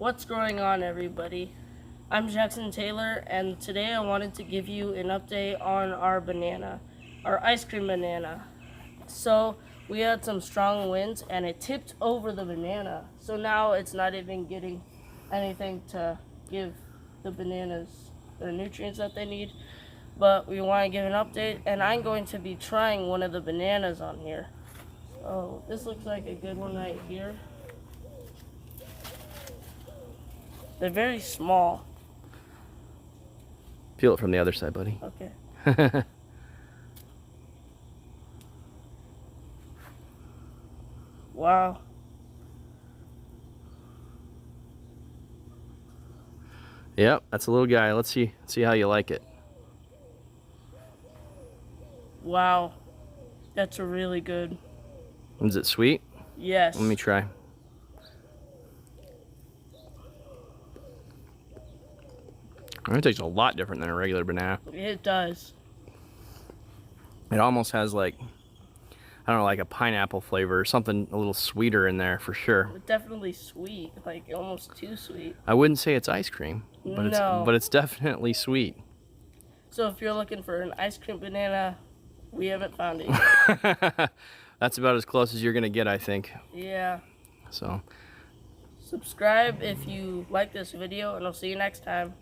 What's going on, everybody? I'm Jackson Taylor, and today I wanted to give you an update on our banana, our ice cream banana. So we had some strong winds and it tipped over the banana. So now it's not even getting anything to give the bananas the nutrients that they need. But we want to give an update, and I'm going to be trying one of the bananas on here. So this looks like a good one right here. They're very small. Peel it from the other side, buddy. Okay. Wow. Yep, that's a little guy. Let's see how you like it. Wow. That's really good. Is it sweet? Yes. Let me try. It tastes a lot different than a regular banana. It does. It almost has like, I don't know, like a pineapple flavor or something a little sweeter in there for sure. It's definitely sweet, like almost too sweet. I wouldn't say it's ice cream, but it's definitely sweet. So if you're looking for an ice cream banana, we haven't found it yet. That's about as close as you're gonna get, I think. Yeah. So Subscribe if you like this video, and I'll see you next time.